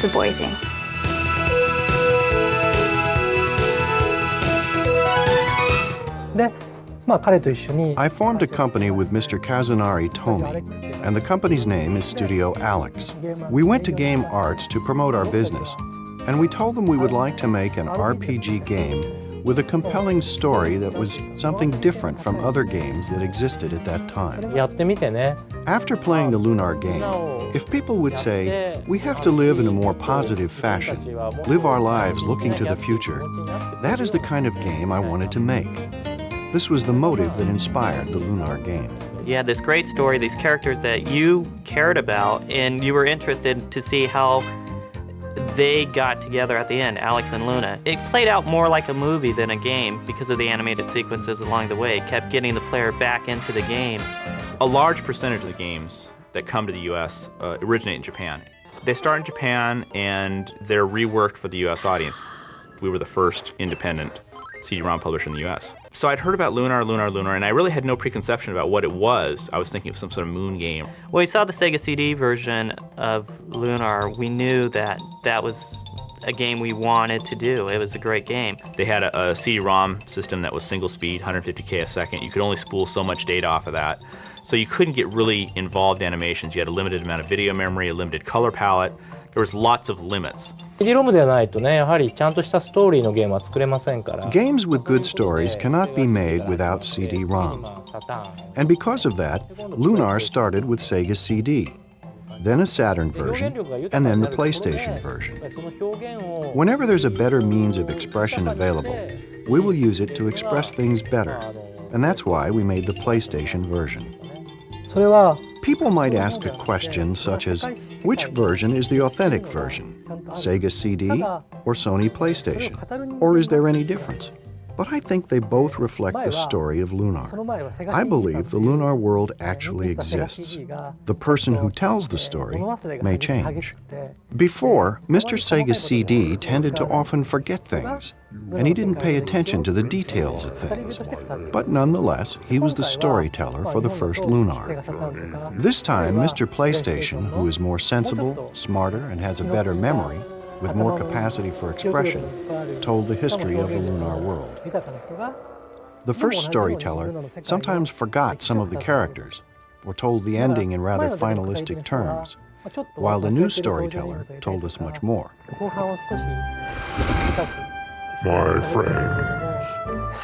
a boy thing. I formed a company with Mr. Kazunari Tomi, and the company's name is Studio Alex. We went to Game Arts to promote our business, and we told them we would like to make an RPG game with a compelling story that was something different from other games that existed at that time. After playing the Lunar game, if people would say, we have to live in a more positive fashion, live our lives looking to the future, that is the kind of game I wanted to make. This was the motive that inspired the Lunar game. You had this great story, these characters that you cared about, and you were interested to see how they got together at the end, Alex and Luna. It played out more like a movie than a game because of the animated sequences along the way. It kept getting the player back into the game. A large percentage of the games that come to the US originate in Japan. They start in Japan and they're reworked for the US audience. We were the first independent CD-ROM publisher in the US. So I'd heard about Lunar, and I really had no preconception about what it was. I was thinking of some sort of moon game. When we saw the Sega CD version of Lunar, we knew that that was a game we wanted to do. It was a great game. They had a CD-ROM system that was single speed, 150K a second. You could only spool so much data off of that. So you couldn't get really involved animations. You had a limited amount of video memory, a limited color palette. There was lots of limits. Games with good stories cannot be made without CD-ROM. And because of that, Lunar started with Sega CD, then a Saturn version, and then the PlayStation version. Whenever there's a better means of expression available, we will use it to express things better, and that's why we made the PlayStation version. People might ask a question such as, which version is the authentic version? Sega CD or Sony PlayStation? Or is there any difference? But I think they both reflect the story of Lunar. I believe the Lunar world actually exists. The person who tells the story may change. Before, Mr. Sega CD tended to often forget things, and he didn't pay attention to the details of things. But nonetheless, he was the storyteller for the first Lunar. This time, Mr. PlayStation, who is more sensible, smarter, and has a better memory, with more capacity for expression, told the history of the Lunar world. The first storyteller sometimes forgot some of the characters, or told the ending in rather finalistic terms, while the new storyteller told us much more. My friend.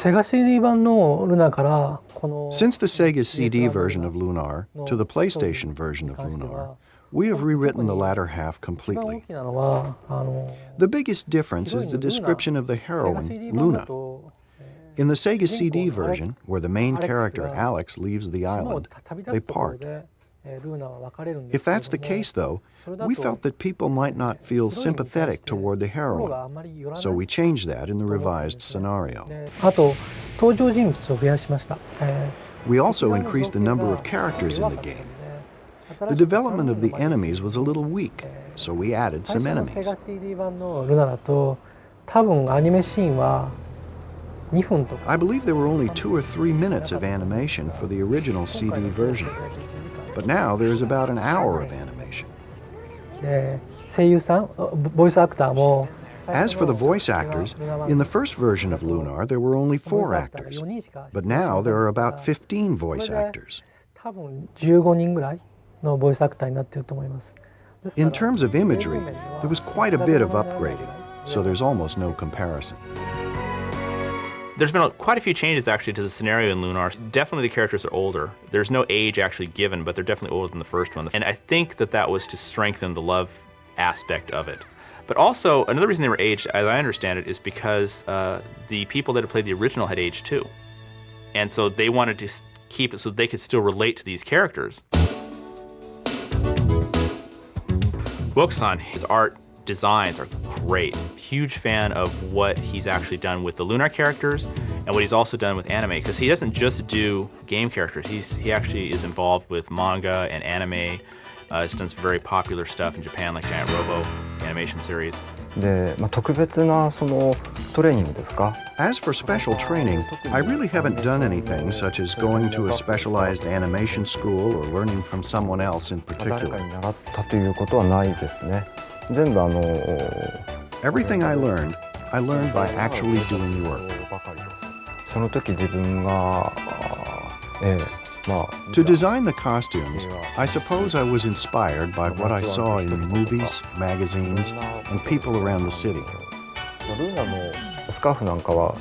Since the Sega CD version of Lunar to the PlayStation version of Lunar, we have rewritten the latter half completely. The biggest difference is the description of the heroine, Luna. In the Sega CD version, where the main character, Alex, leaves the island, they part. If that's the case, though, we felt that people might not feel sympathetic toward the heroine, so we changed that in the revised scenario. We also increased the number of characters in the game. The development of the enemies was a little weak, so we added some enemies. I believe there were only 2 or 3 minutes of animation for the original CD version, but now there is about an hour of animation. As for the voice actors, in the first version of Lunar there were only 4 actors, but now there are about 15 voice actors. In terms of imagery, there was quite a bit of upgrading, so there's almost no comparison. There's been quite a few changes actually to the scenario in Lunar. Definitely the characters are older. There's no age actually given, but they're definitely older than the first one. And I think that that was to strengthen the love aspect of it. But also, another reason they were aged, as I understand it, is because the people that had played the original had aged too. And so they wanted to keep it so they could still relate to these characters. Wilkeson, his art designs are great. Huge fan of what he's actually done with the Lunar characters and what he's also done with anime, because he doesn't just do game characters. He actually is involved with manga and anime. He's done some very popular stuff in Japan, like Giant Robo animation series. As for special training, I really haven't done anything such as going to a specialized animation school or learning from someone else in particular. Everything I learned by actually doing the work. その時自分が、To design the costumes, I suppose I was inspired by what I saw in movies, magazines, and people around the city. ルーナのスカーフなんかは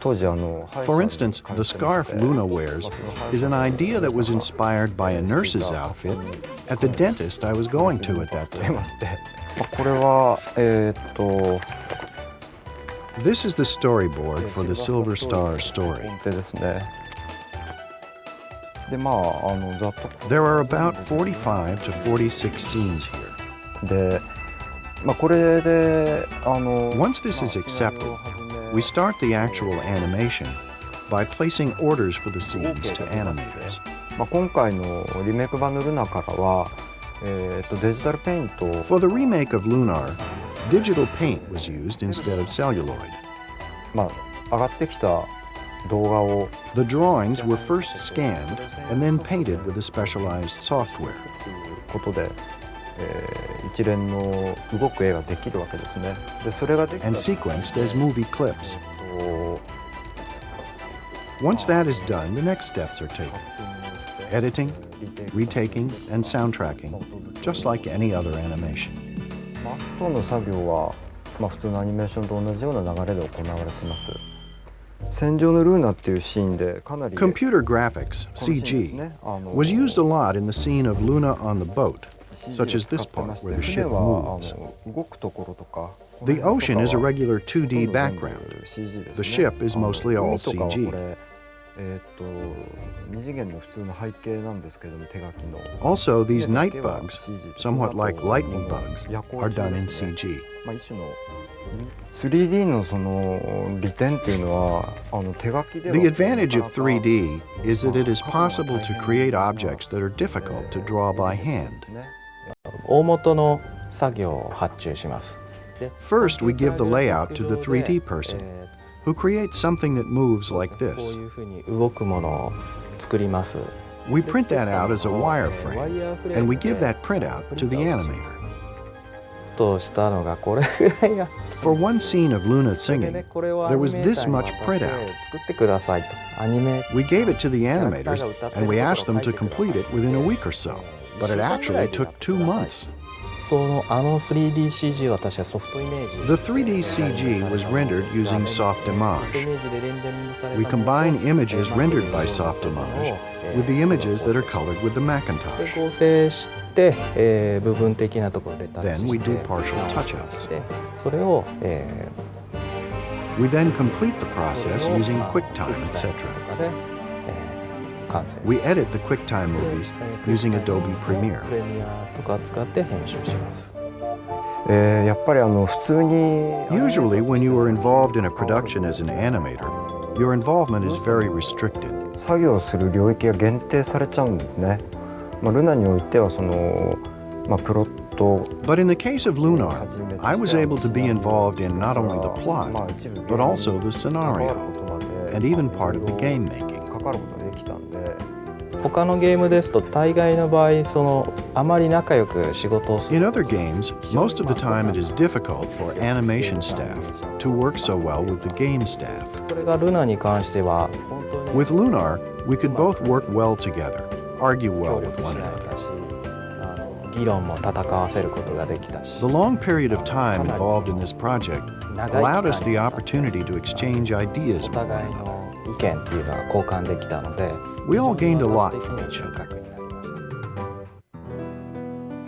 当時For instance, the scarf Luna wears is an idea that was inspired by a nurse's outfit at the dentist I was going to at that 出 time. まして、これはThis is the storyboard for the Silver Star story. 本手ですね。でざっと There are about 45 to 46 scenes here. で、これでOnce this is accepted, we start the actual animation by placing orders for the scenes to animators. 今回のリメイク版のルナからは、デジタルペイント For the remake of Lunar, digital paint was used instead of celluloid. 上がってきた動画を The drawings were first scanned and then painted with a specialized software. ことで、一連の動く絵ができるわけですね。で、それができた And sequenced as movie clips. Once that is done, the next steps are taken. Editing, retaking, and soundtracking, just like any other animation. あとの作業は、普通のアニメーションと同じような流れで行われています。戦場のルーナっていうシーンでかなり Computer graphics, CG, was used a lot in the scene of Luna on the boat, such as this part where the ship moves. 動くところとか The ocean is a regular 2D background. The ship is mostly all CG. 二次元の普通の背景なんですけども、手書きの Also, these night bugs, somewhat like lightning bugs, are done in CG. 一種の 3D のその利点っていうのは手書きでは The advantage of 3D is that it is possible to create objects that are difficult to draw by hand. 大元の作業を発注します。 First, we give the layout to the 3D person, who creates something that moves like こう this. いうふうに動くものを作ります。 We print that out as a wireframe, and we give that printout to the animator. としたのがこれぐらいあって For one scene of Luna それで singing, ね、これを there アニ was メー this ターに much 渡して printout. 作ってくださいと。アニメ We gave it to the animators, and we asked them to complete it within a week or so. But it actually took 2 months. 3DCG を私はソフトイメージ The 3D CG was rendered using soft ソフトイ image. メージでレンダリングされた We ものを combine images rendered by soft とかを image with the images that are colored with the で Macintosh. 合成して、部分的なところでタッチ Then し we て do partial 直し touch-ups. してそれを、We then complete the process using QuickTime, と etc. かで、完成 We edit the QuickTime movies using Adobe Premiere. プレミアとか使って編集します。やっぱり普通に Usually, when you are involved in a production as an animator, your involvement is very restricted. 作業する領域が限定されちゃうんですね。ルナにおいてはその、プロット But in the case of Lunar, I was able to be involved in not only the plot, but also the scenario, and even part of the game making. 関わることができたんで、他のゲームですと大概の場合あまり仲良く仕事をす In る other games, most of the time it is difficult for animation staff to work so well with the game staff. それがルナに関しては本当に With Lunar, we could both work well together, argue well 協 with 力し one 合え another. たし議論も戦わせることができたし The long period of time involved in this project 長い allowed 期 us 間 the opportunity to exchange ideas お with 互 one い another. の意見っていうのは交換できたので We all gained a lot 非常 from に each 収 other. 穫になりまし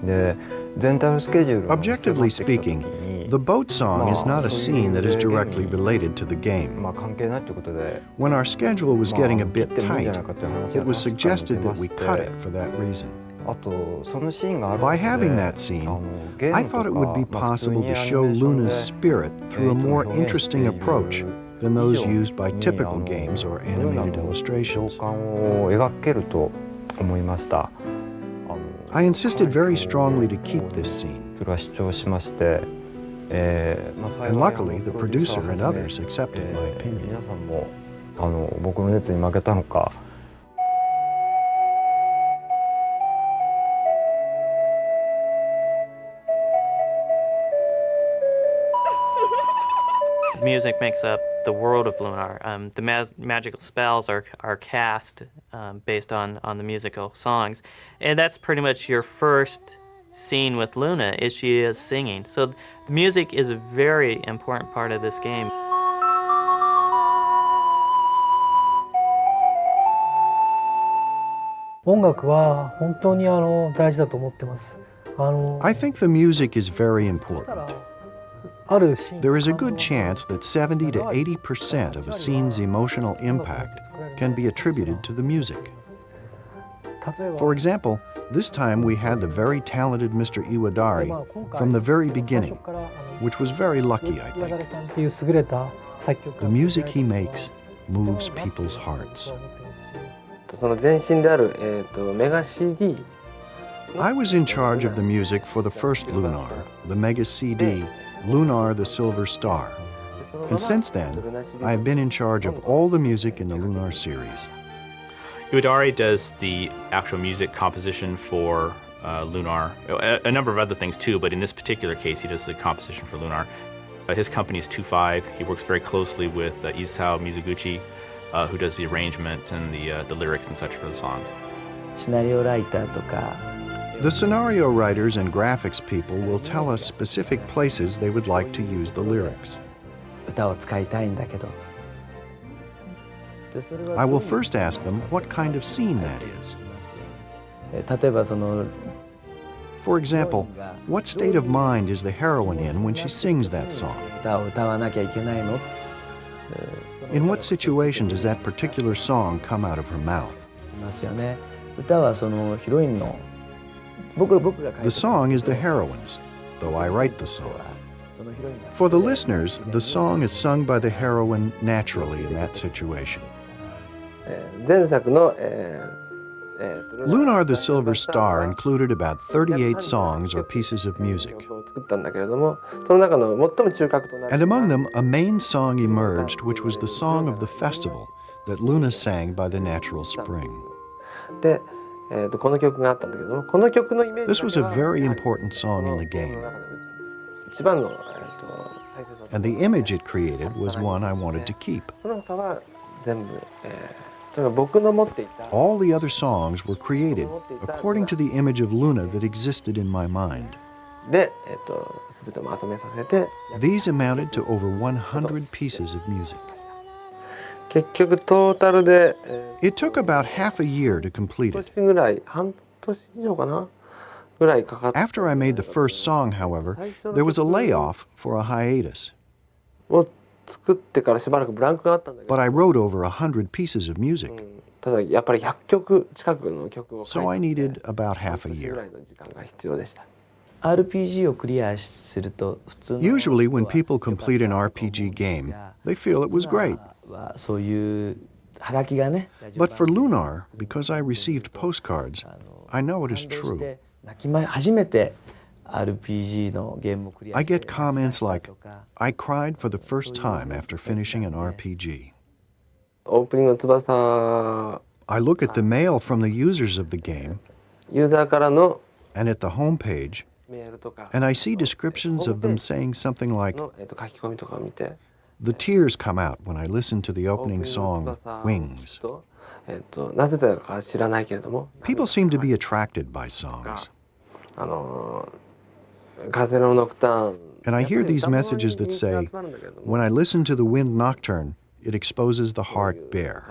た。で全体のスケジュールが Objectively speaking, the boat song is not a scene that is directly related to the game. 関係ないということで When our schedule was getting a bit 切ってもいいんじゃ tight, ないかという話 it が was 確かに suggested 出 that ま we して cut it for that reason. あとそのシーンがある By ことで having that scene, ゲーム I とか thought it would be 普通 possible に to アニ show メーションで Luna's spirit through a more interesting approach than those used by typical games or animated 情 illustrations. 感を描けると思いました。I insisted very strongly to keep this scene, それは主張しまして、and luckily the producer and others accepted my 皆 opinion. さんも僕の熱に負けたのか music makes up the world of Lunar. The magical spells are cast based on the musical songs, and that's pretty much your first scene with Luna, is she is singing. So the music is a very important part of this game. I think the music is very important. There is a good chance that 70 to 80% of a scene's emotional impact can be attributed to the music. For example, this time we had the very talented Mr. Iwadari from the very beginning, which was very lucky, I think. The music he makes moves people's hearts. I was in charge of the music for the first Lunar, the Mega CD, Lunar the Silver Star. And since then, I have been in charge of all the music in the Lunar series. Iwadari does the actual music composition for Lunar, a number of other things too, but in this particular case, he does the composition for Lunar. His company is 2-5. He works very closely with Isao Mizuguchi, who does the arrangement and the lyrics and such for the songs. The scenario writers and graphics people will tell us specific places they would like to use the lyrics. I will first ask them what kind of scene that is. For example, what state of mind is the heroine in when she sings that song? In what situation does that particular song come out of her mouth? The song is the heroine's, though I write the song. For the listeners, the song is sung by the heroine naturally in that situation. Lunar the Silver Star included about 38 songs or pieces of music. And among them, a main song emerged, which was the song of the festival that Luna sang by the natural spring. This was a very important song in the game. And the image it created was one I wanted to keep. All the other songs were created according to the image of Luna that existed in my mind. These amounted to over 100 pieces of music. It took about half a year to complete it. After I made the first song, however, there was a layoff for a hiatus. But I wrote over 100 pieces of music. So I needed about half a year. Usually when people complete an RPG game, they feel it was great. But for Lunar, because I received postcards, I know it is true. I get comments like, I cried for the first time after finishing an RPG. I look at the mail from the users of the game and at the home page, and I see descriptions of them saying something like, the tears come out when I listen to the opening song, Wings. People seem to be attracted by songs. And I hear these messages that say, when I listen to the Wind Nocturne, it exposes the heart bare.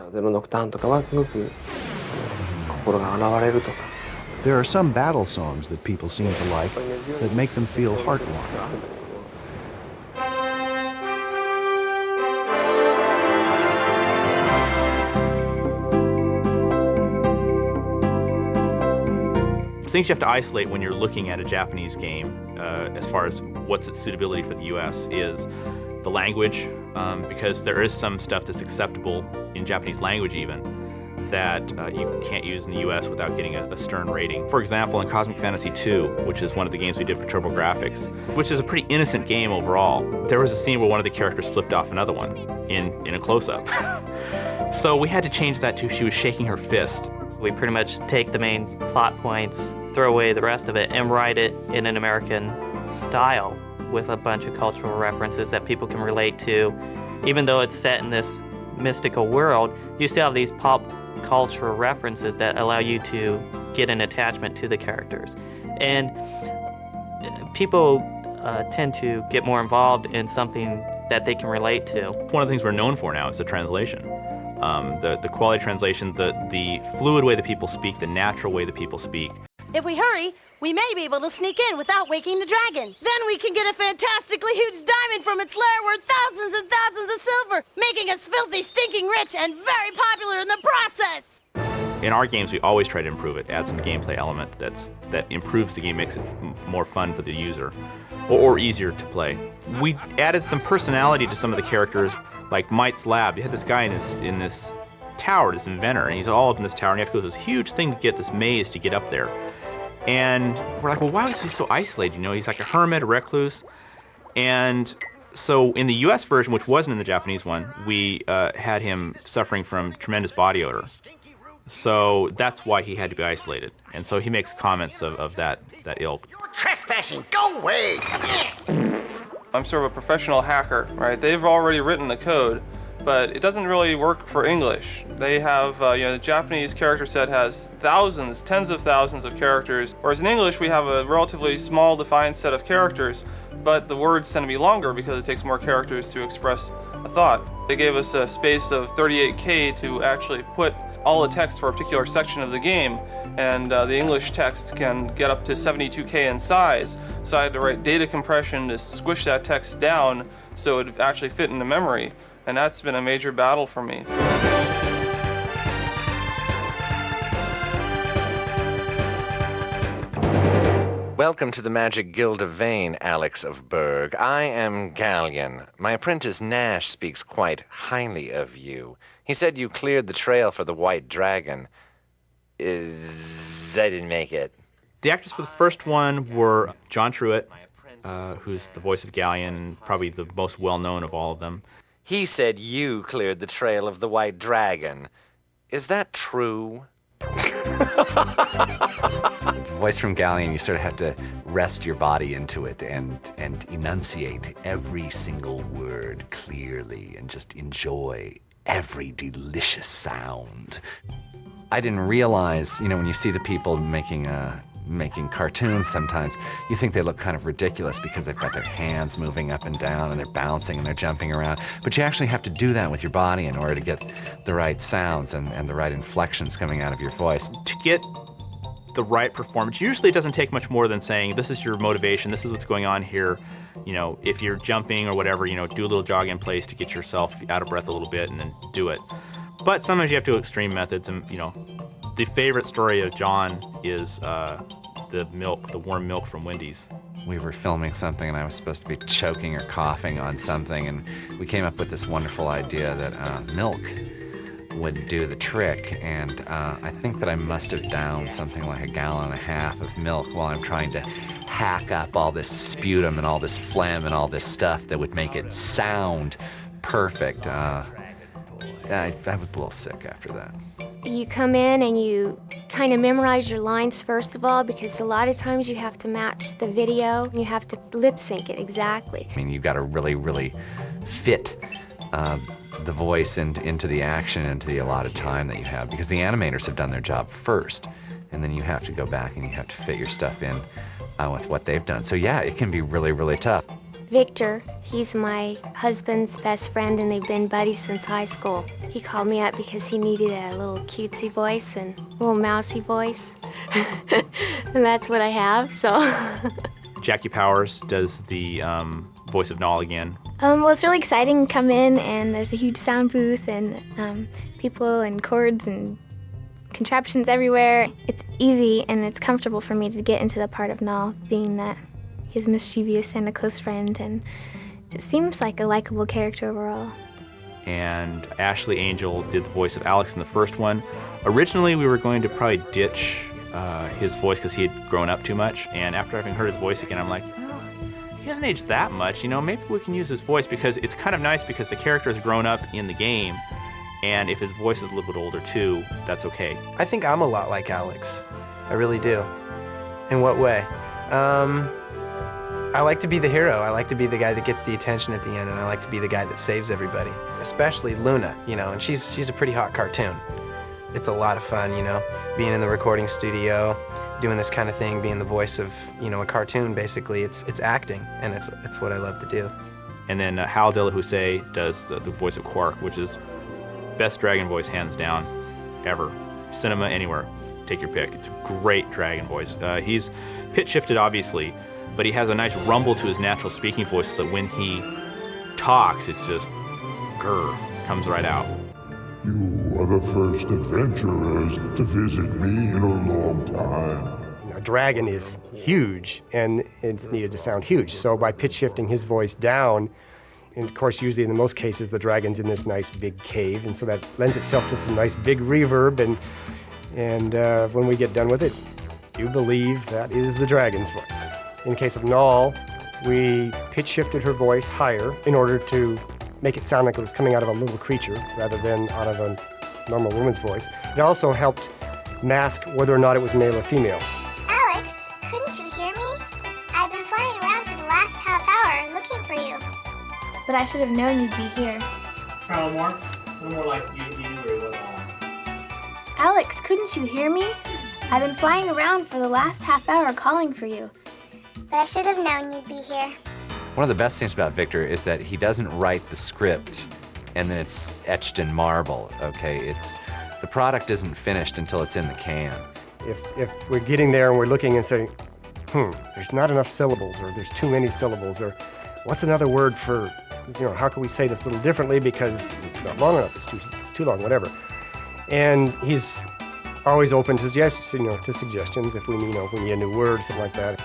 There are some battle songs that people seem to like that make them feel heartwarming. Things you have to isolate when you're looking at a Japanese game, as far as what's its suitability for the US, is the language, because there is some stuff that's acceptable in Japanese language even, that you can't use in the US without getting a stern rating. For example, in Cosmic Fantasy II, which is one of the games we did for TurboGrafx, which is a pretty innocent game overall, there was a scene where one of the characters flipped off another one in a close-up. So we had to change that to she was shaking her fist. We pretty much take the main plot points, throw away the rest of it, and write it in an American style with a bunch of cultural references that people can relate to. Even though it's set in this mystical world, you still have these pop cultural references that allow you to get an attachment to the characters. And people tend to get more involved in something that they can relate to. One of the things we're known for now is the translation. The quality translation, the fluid way that people speak, the natural way that people speak. If we hurry, we may be able to sneak in without waking the dragon. Then we can get a fantastically huge diamond from its lair worth thousands and thousands of silver, making us filthy, stinking rich and very popular in the process. In our games, we always try to improve it, add some gameplay element that improves the game, makes it more fun for the user, or easier to play. We added some personality to some of the characters, like Mite's Lab. You had this guy in this tower, this inventor, and he's all up in this tower, and you have to go through this huge thing to get this maze to get up there. And we're like, well, why is he so isolated? You know, he's like a hermit, a recluse. And so in the US version, which wasn't in the Japanese one, we had him suffering from tremendous body odor. So that's why he had to be isolated. And so he makes comments of that ilk. You're trespassing, go away! I'm sort of a professional hacker, right? They've already written the code, but it doesn't really work for English. They have, the Japanese character set has thousands, tens of thousands of characters, whereas in English we have a relatively small defined set of characters, but the words tend to be longer because it takes more characters to express a thought. They gave us a space of 38K to actually put all the text for a particular section of the game, and the English text can get up to 72K in size, so I had to write data compression to squish that text down so it would actually fit into memory. And that's been a major battle for me. Welcome to the Magic Guild of Vane, Alex of Berg. I am Galleon. My apprentice Nash speaks quite highly of you. He said you cleared the trail for the White Dragon. I didn't make it. The actors for the first one were John Truitt, who's the voice of Galleon, probably the most well-known of all of them. He said you cleared the trail of the White Dragon. Is that true? Voice from Galleon, you sort of have to rest your body into it and enunciate every single word clearly and just enjoy every delicious sound. I didn't realize, when you see the people making cartoons sometimes, you think they look kind of ridiculous because they've got their hands moving up and down and they're bouncing and they're jumping around. But you actually have to do that with your body in order to get the right sounds and the right inflections coming out of your voice. To get the right performance, usually it doesn't take much more than saying, this is your motivation, this is what's going on here. If you're jumping or whatever, do a little jog in place to get yourself out of breath a little bit and then do it. But sometimes you have to do extreme methods, and the favorite story of John is the warm milk from Wendy's. We were filming something and I was supposed to be choking or coughing on something, and we came up with this wonderful idea that milk would do the trick, and I think that I must have downed something like 1.5 gallons of milk while I'm trying to hack up all this sputum and all this phlegm and all this stuff that would make it sound perfect. I was a little sick after that. You come in and you kind of memorize your lines first of all, because a lot of times you have to match the video. You have to lip sync it exactly. I mean, you've got to really, really fit the voice into the action, into the allotted time that you have, because the animators have done their job first, and then you have to go back and you have to fit your stuff in with what they've done. So yeah, it can be really, really tough. Victor, he's my husband's best friend, and they've been buddies since high school. He called me up because he needed a little cutesy voice and a little mousy voice. And that's what I have, so. Jackie Powers does the voice of Null again. Well, it's really exciting to come in, and there's a huge sound booth, and people and cords and contraptions everywhere. It's easy and it's comfortable for me to get into the part of Null, being that he's mischievous and a close friend, and it seems like a likable character overall. And Ashley Angel did the voice of Alex in the first one. Originally, we were going to probably ditch his voice because he had grown up too much, and after having heard his voice again, I'm like, he doesn't age that much, maybe we can use his voice, because it's kind of nice because the character has grown up in the game, and if his voice is a little bit older too, that's okay. I think I'm a lot like Alex. I really do. In what way? I like to be the hero. I like to be the guy that gets the attention at the end, and I like to be the guy that saves everybody, especially Luna, you know, and she's a pretty hot cartoon. It's a lot of fun, you know, being in the recording studio, doing this kind of thing, being the voice of, you know, a cartoon, basically. It's acting, and it's what I love to do. And then Hal De La Housse does the voice of Quark, which is best dragon voice, hands down, ever. Cinema, anywhere. Take your pick. It's a great dragon voice. He's pitch shifted, obviously, but he has a nice rumble to his natural speaking voice so that when he talks, it's just grr, comes right out. You are the first adventurers to visit me in a long time. A dragon is huge, and it's needed to sound huge. So by pitch shifting his voice down, and of course, usually in most cases, the dragon's in this nice big cave, and so that lends itself to some nice big reverb, and when we get done with it, you believe that is the dragon's voice. In the case of Nall, we pitch shifted her voice higher in order to make it sound like it was coming out of a little creature rather than out of a normal woman's voice. It also helped mask whether or not it was male or female. Alex, couldn't you hear me? I've been flying around for the last half hour looking for you. But I should have known you'd be here. Try a little more. A little more like you do very well. Alex, couldn't you hear me? I've been flying around for the last half hour calling for you. But I should have known you'd be here. One of the best things about Victor is that he doesn't write the script and then it's etched in marble, okay? The product isn't finished until it's in the can. If we're getting there and we're looking and saying, there's not enough syllables, or there's too many syllables, or what's another word for, you know, how can we say this a little differently because it's not long enough, it's too long, whatever. And he's always open to suggestions if we need a new word, something like that.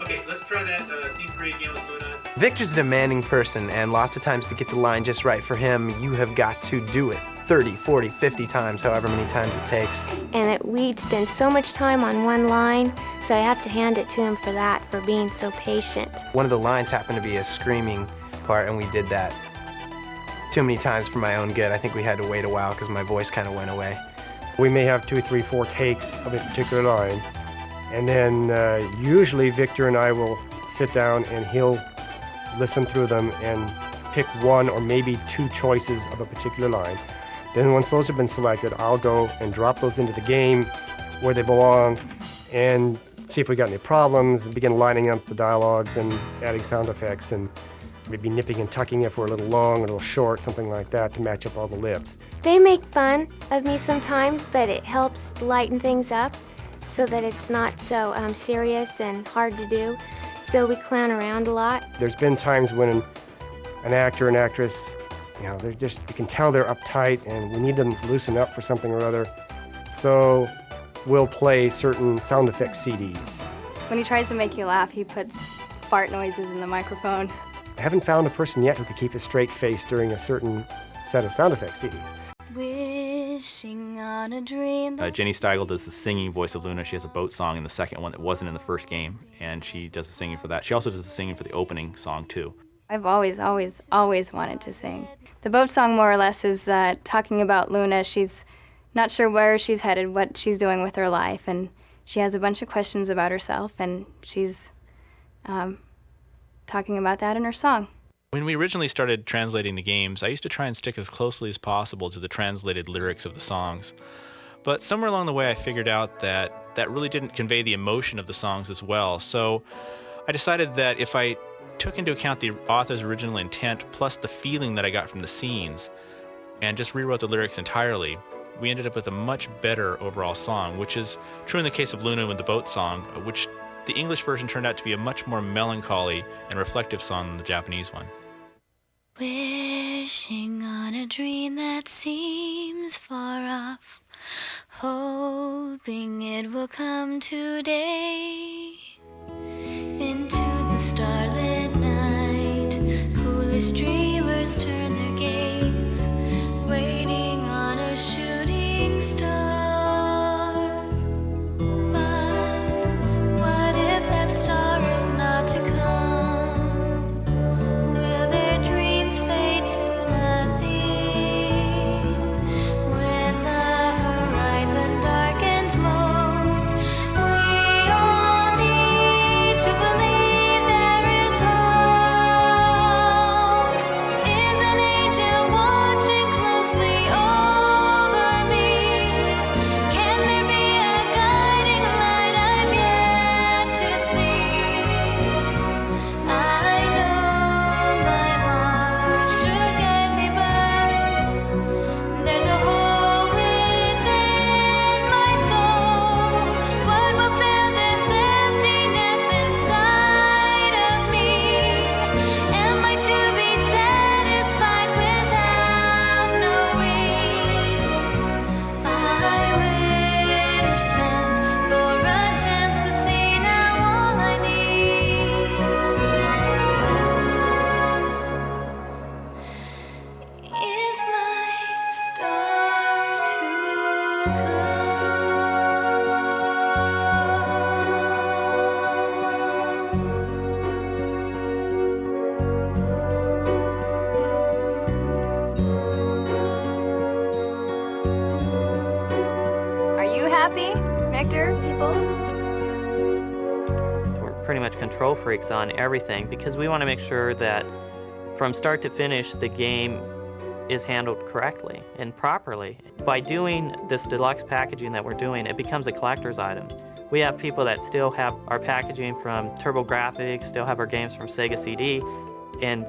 Okay, let's try that scene 3 again with Luna. Victor's a demanding person, and lots of times to get the line just right for him, you have got to do it 30, 40, 50 times, however many times it takes. And we'd spend so much time on one line, so I have to hand it to him for that, for being so patient. One of the lines happened to be a screaming part, and we did that too many times for my own good. I think we had to wait a while because my voice kind of went away. We may have 2, 3, 4 takes of a particular line, and then usually Victor and I will sit down and he'll listen through them and pick one or maybe 2 choices of a particular line. Then once those have been selected, I'll go and drop those into the game where they belong and see if we got any problems, and begin lining up the dialogues and adding sound effects and maybe nipping and tucking if we're a little long or a little short, something like that, to match up all the lips. They make fun of me sometimes, but it helps lighten things up so that it's not so serious and hard to do. So we clown around a lot. There's been times when an actor and actress, you can tell they're uptight and we need them to loosen up for something or other. So we'll play certain sound effect CDs. When he tries to make you laugh, he puts fart noises in the microphone. I haven't found a person yet who could keep a straight face during a certain set of sound effects CDs. Wishing on a dream. Jenny Steigel does the singing voice of Luna. She has a boat song in the second one that wasn't in the first game, and she does the singing for that. She also does the singing for the opening song, too. I've always wanted to sing. The boat song, more or less, is talking about Luna. She's not sure where she's headed, what she's doing with her life, and she has a bunch of questions about herself, and she's talking about that in her song. When we originally started translating the games, I used to try and stick as closely as possible to the translated lyrics of the songs. But somewhere along the way I figured out that that really didn't convey the emotion of the songs as well. So I decided that if I took into account the author's original intent plus the feeling that I got from the scenes and just rewrote the lyrics entirely, we ended up with a much better overall song, which is true in the case of Luna with the boat song, which the English version turned out to be a much more melancholy and reflective song than the Japanese one. Wishing on a dream that seems far off, hoping it will come today. Into the starlit night, foolish dreamers turn their gaze, waiting on a shooting star. There pretty much control freaks on everything because we want to make sure that from start to finish, the game is handled correctly and properly. By doing this deluxe packaging that we're doing, it becomes a collector's item. We have people that still have our packaging from TurboGrafx, still have our games from Sega CD, and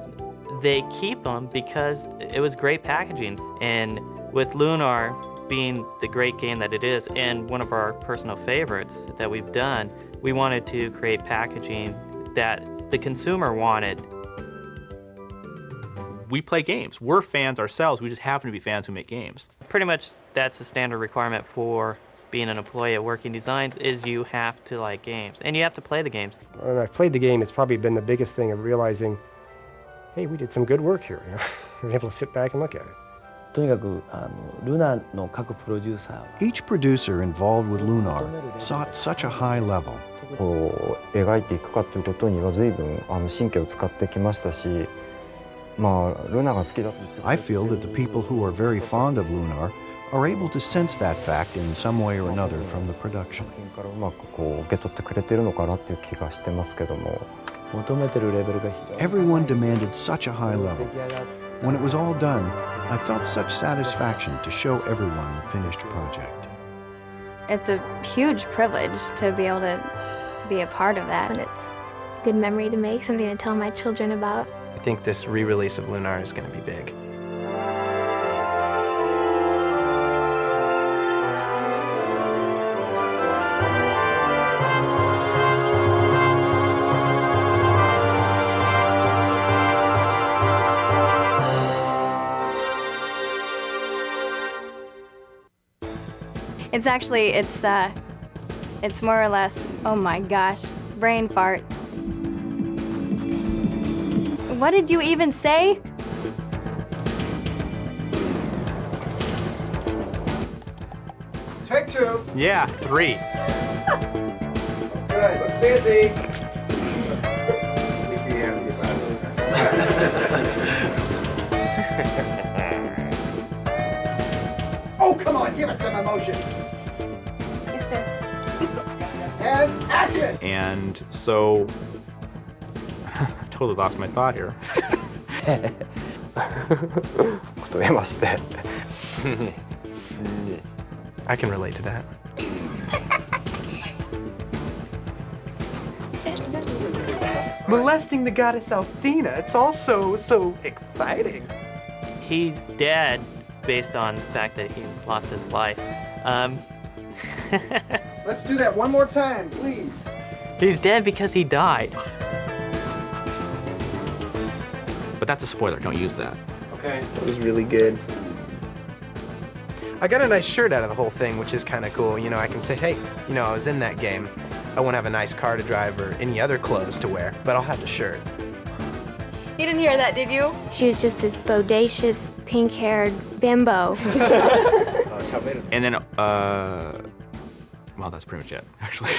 they keep them because it was great packaging. And with Lunar being the great game that it is and one of our personal favorites that we've done, we wanted to create packaging that the consumer wanted. We play games. We're fans ourselves. We just happen to be fans who make games. Pretty much that's a standard requirement for being an employee at Working Designs is you have to like games and you have to play the games. When I played the game, it's probably been the biggest thing of realizing, hey, we did some good work here. You know? We're able to sit back and look at it. とにかくルナの各プロデューサーは Each producer involved with Lunar sought such a high level. こう描いていくかということには随分神経を使ってきましたし、まあルナが好きだと言って I feel that the people who are very fond of Lunar are able to sense that fact in some way or another from the production. からうまくこう受け取ってくれてるのかなっていう気がしてますけども。求めてるレベルが非常に Everyone demanded such a high level. When it was all done, I felt such satisfaction to show everyone the finished project. It's a huge privilege to be able to be a part of that. And it's a good memory to make, something to tell my children about. I think this re-release of Lunar is going to be big. It's actually, it's more or less, oh my gosh, brain fart. What did you even say? Take two. Yeah, 3. Good, look busy. Oh, come on, give it some emotion. Yes, sir. And action! And so, I've totally lost my thought here. とえまして I can relate to that. Molesting the goddess Athena, it's all so exciting. He's dead based on the fact that he lost his life. Let's do that one more time, please. He's dead because he died. But that's a spoiler, don't use that. Okay. That was really good. I got a nice shirt out of the whole thing, which is kind of cool. You know, I can say, hey, you know, I was in that game. I won't have a nice car to drive or any other clothes to wear, but I'll have the shirt. You didn't hear that, did you? She was just this bodacious, pink-haired bimbo. And then, well, that's pretty much it, actually.